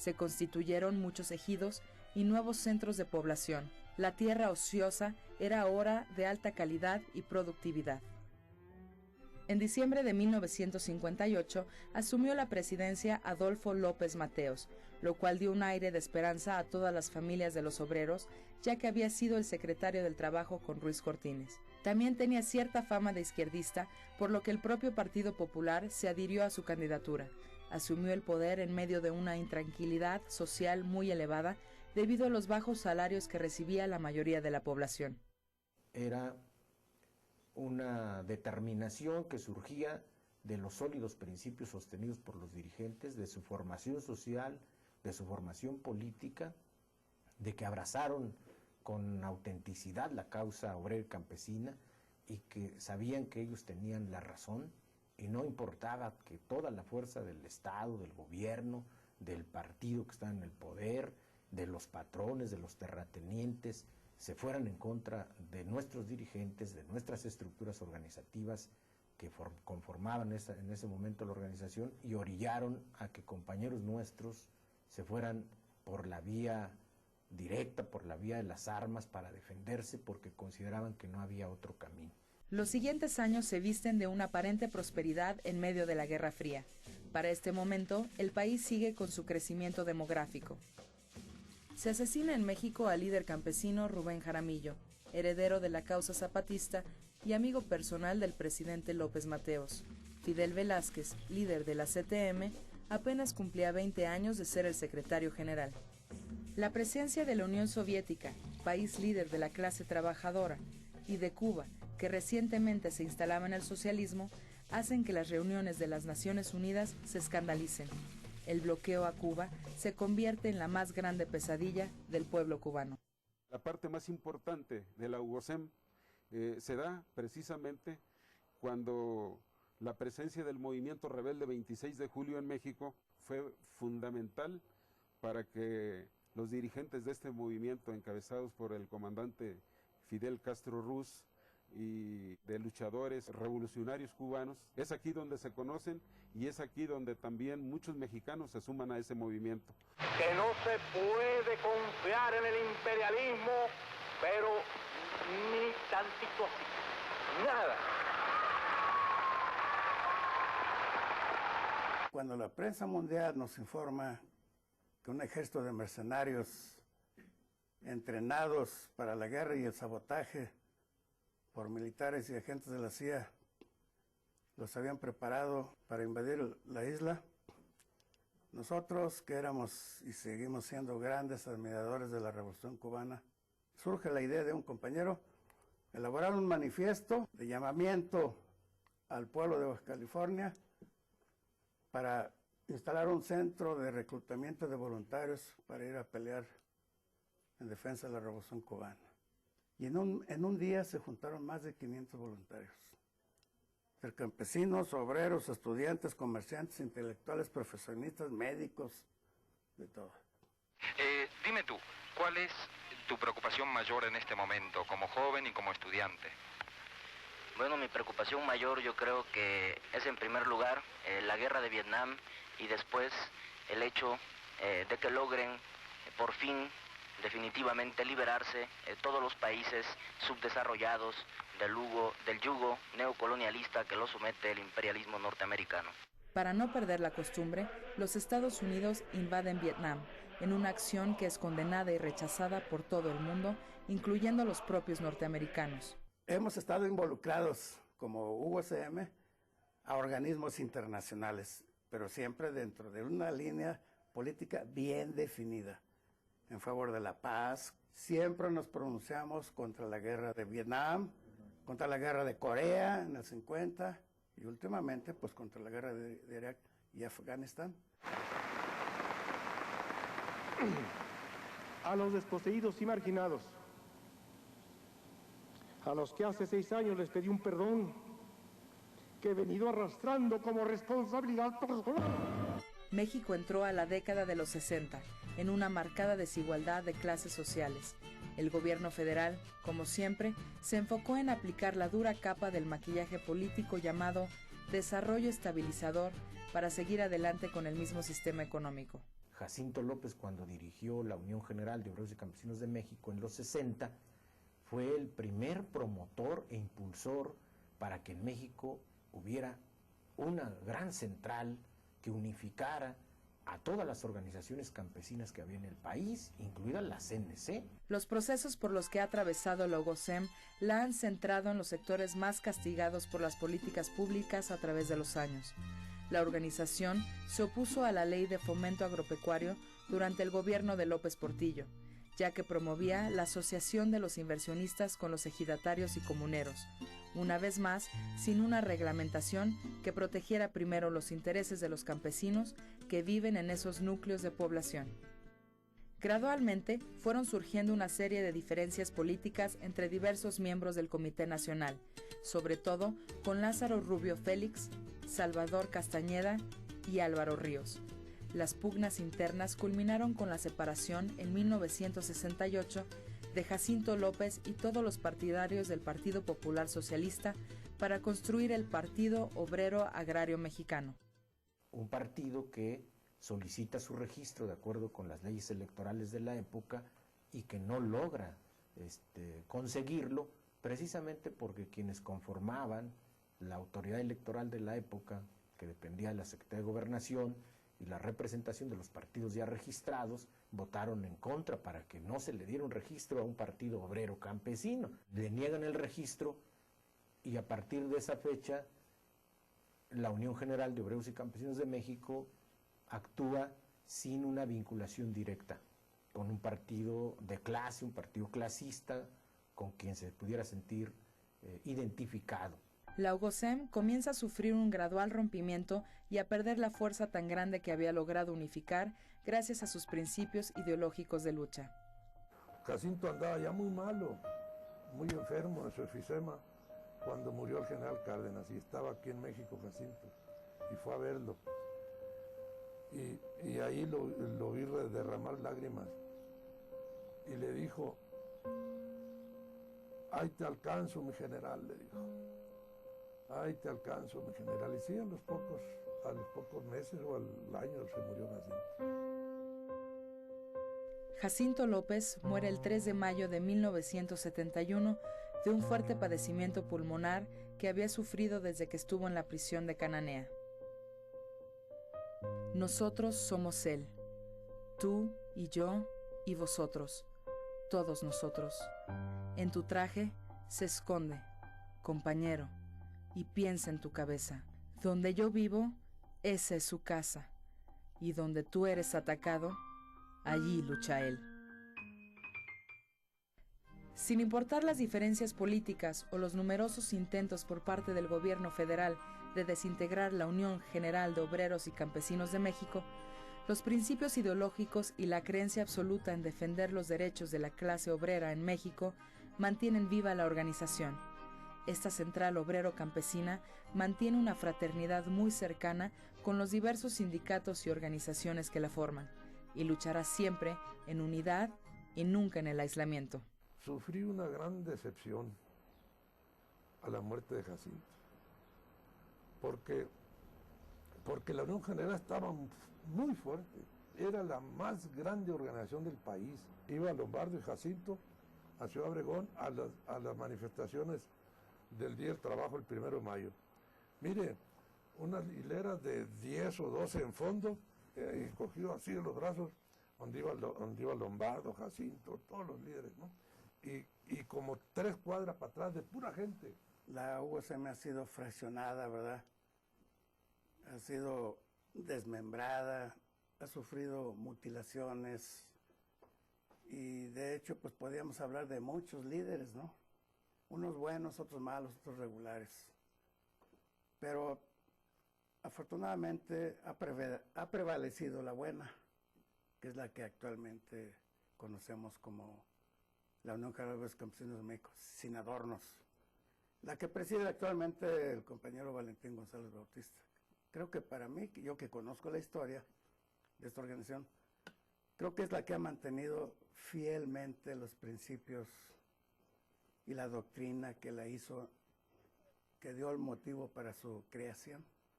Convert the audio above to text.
Se constituyeron muchos ejidos y nuevos centros de población. La tierra ociosa era ahora de alta calidad y productividad. En diciembre de 1958 asumió la presidencia Adolfo López Mateos, lo cual dio un aire de esperanza a todas las familias de los obreros, ya que había sido el secretario del Trabajo con Ruiz Cortines. También tenía cierta fama de izquierdista, por lo que el propio Partido Popular se adhirió a su candidatura. Asumió el poder en medio de una intranquilidad social muy elevada debido a los bajos salarios que recibía la mayoría de la población. Era una determinación que surgía de los sólidos principios sostenidos por los dirigentes, de su formación social, de su formación política, de que abrazaron con autenticidad la causa obrera y campesina y que sabían que ellos tenían la razón y no importaba que toda la fuerza del Estado, del gobierno, del partido que está en el poder, de los patrones, de los terratenientes, se fueran en contra de nuestros dirigentes, de nuestras estructuras organizativas que conformaban en ese momento la organización y orillaron a que compañeros nuestros se fueran por la vía directa, por la vía de las armas para defenderse porque consideraban que no había otro camino. Los siguientes años se visten de una aparente prosperidad en medio de la Guerra Fría. Para este momento, el país sigue con su crecimiento demográfico. Se asesina en México al líder campesino Rubén Jaramillo, heredero de la causa zapatista y amigo personal del presidente López Mateos. Fidel Velázquez, líder de la CTM, apenas cumplía 20 años de ser el secretario general. La presencia de la Unión Soviética, país líder de la clase trabajadora, y de Cuba, que recientemente se instalaba en el socialismo, hacen que las reuniones de las Naciones Unidas se escandalicen. El bloqueo a Cuba se convierte en la más grande pesadilla del pueblo cubano. La parte más importante de la UGOSEM se da precisamente cuando la presencia del movimiento rebelde 26 de julio en México fue fundamental para que los dirigentes de este movimiento, encabezados por el comandante Fidel Castro Ruz y de luchadores revolucionarios cubanos, es aquí donde se conocen y es aquí donde también muchos mexicanos se suman a ese movimiento. Que no se puede confiar en el imperialismo, pero ni tantito así, nada. Cuando la prensa mundial nos informa que un ejército de mercenarios entrenados para la guerra y el sabotaje por militares y agentes de la CIA los habían preparado para invadir la isla, nosotros que éramos y seguimos siendo grandes admiradores de la Revolución Cubana, surge la idea de un compañero elaborar un manifiesto de llamamiento al pueblo de Baja California para instalar un centro de reclutamiento de voluntarios para ir a pelear en defensa de la Revolución Cubana. Y en un día se juntaron más de 500 voluntarios. De campesinos, obreros, estudiantes, comerciantes, intelectuales, profesionistas, médicos, de todo. Dime tú, ¿cuál es tu preocupación mayor en este momento, como joven y como estudiante? Bueno, mi preocupación mayor yo creo que es en primer lugar la guerra de Vietnam y después el hecho de que logren por fin definitivamente liberarse todos los países subdesarrollados del yugo neocolonialista que lo somete el imperialismo norteamericano. Para no perder la costumbre, los Estados Unidos invaden Vietnam, en una acción que es condenada y rechazada por todo el mundo, incluyendo los propios norteamericanos. Hemos estado involucrados como UGOSEM a organismos internacionales, pero siempre dentro de una línea política bien definida, en favor de la paz. Siempre nos pronunciamos contra la guerra de Vietnam, contra la guerra de Corea en el 50 y últimamente pues contra la guerra de Irak y Afganistán. A los desposeídos y marginados, a los que hace 6 años les pedí un perdón que he venido arrastrando como responsabilidad personal. México entró a la década de los 60 en una marcada desigualdad de clases sociales. El gobierno federal, como siempre, se enfocó en aplicar la dura capa del maquillaje político llamado desarrollo estabilizador para seguir adelante con el mismo sistema económico. Jacinto López, cuando dirigió la Unión General de Obreros y Campesinos de México en los 60, fue el primer promotor e impulsor para que en México hubiera una gran central que unificara a todas las organizaciones campesinas que había en el país, incluida la CNC. Los procesos por los que ha atravesado la UGOSEM la han centrado en los sectores más castigados por las políticas públicas a través de los años. La organización se opuso a la Ley de Fomento Agropecuario durante el gobierno de López Portillo, ya que promovía la asociación de los inversionistas con los ejidatarios y comuneros, una vez más sin una reglamentación que protegiera primero los intereses de los campesinos que viven en esos núcleos de población. Gradualmente fueron surgiendo una serie de diferencias políticas entre diversos miembros del Comité Nacional, sobre todo con Lázaro Rubio Félix, Salvador Castañeda y Álvaro Ríos. Las pugnas internas culminaron con la separación en 1968 de Jacinto López y todos los partidarios del Partido Popular Socialista para construir el Partido Obrero Agrario Mexicano. Un partido que solicita su registro de acuerdo con las leyes electorales de la época y que no logra conseguirlo, precisamente porque quienes conformaban la autoridad electoral de la época, que dependía de la Secretaría de Gobernación, y la representación de los partidos ya registrados, votaron en contra para que no se le diera un registro a un partido obrero campesino. Le niegan el registro y a partir de esa fecha la Unión General de Obreros y Campesinos de México actúa sin una vinculación directa con un partido de clase, un partido clasista, con quien se pudiera sentir identificado. La UGOSEM comienza a sufrir un gradual rompimiento y a perder la fuerza tan grande que había logrado unificar gracias a sus principios ideológicos de lucha. Jacinto andaba ya muy malo, muy enfermo de su efisema, cuando murió el general Cárdenas, y estaba aquí en México Jacinto, y fue a verlo. Y ahí lo vi derramar lágrimas, y le dijo: "Ahí te alcanzo, mi general", le dijo. "Ahí te alcanzo, mi general". Y sí, a los pocos meses o al año se murió Jacinto. Jacinto López muere el 3 de mayo de 1971 de un fuerte padecimiento pulmonar que había sufrido desde que estuvo en la prisión de Cananea. Nosotros somos él, tú y yo y vosotros, todos nosotros. En tu traje se esconde, compañero, y piensa en tu cabeza. Donde yo vivo, esa es su casa, y donde tú eres atacado, allí lucha él. Sin importar las diferencias políticas o los numerosos intentos por parte del gobierno federal de desintegrar la Unión General de Obreros y Campesinos de México, los principios ideológicos y la creencia absoluta en defender los derechos de la clase obrera en México mantienen viva la organización. Esta central obrero-campesina mantiene una fraternidad muy cercana con los diversos sindicatos y organizaciones que la forman, y luchará siempre en unidad y nunca en el aislamiento. Sufrí una gran decepción a la muerte de Jacinto, porque la Unión General estaba muy fuerte, era la más grande organización del país. Iba Lombardo y Jacinto a Ciudad Obregón a las manifestaciones del Día del Trabajo el 1 de mayo. Mire, unas hileras de 10 o 12 en fondo, y cogido así de los brazos, donde iba Lombardo, Jacinto, todos los líderes, ¿no? Y como 3 cuadras para atrás de pura gente. La UGOSEM ha sido fraccionada, ¿verdad? Ha sido desmembrada, ha sufrido mutilaciones, y de hecho pues podríamos hablar de muchos líderes, ¿no? Unos buenos, otros malos, otros regulares. Pero afortunadamente ha prevalecido la buena, que es la que actualmente conocemos como la Unión General de los Campesinos de México, sin adornos. La que preside actualmente el compañero Valentín González Bautista. Creo que para mí, yo que conozco la historia de esta organización, creo que es la que ha mantenido fielmente los principios y la doctrina que la hizo, que dio el motivo para su creación.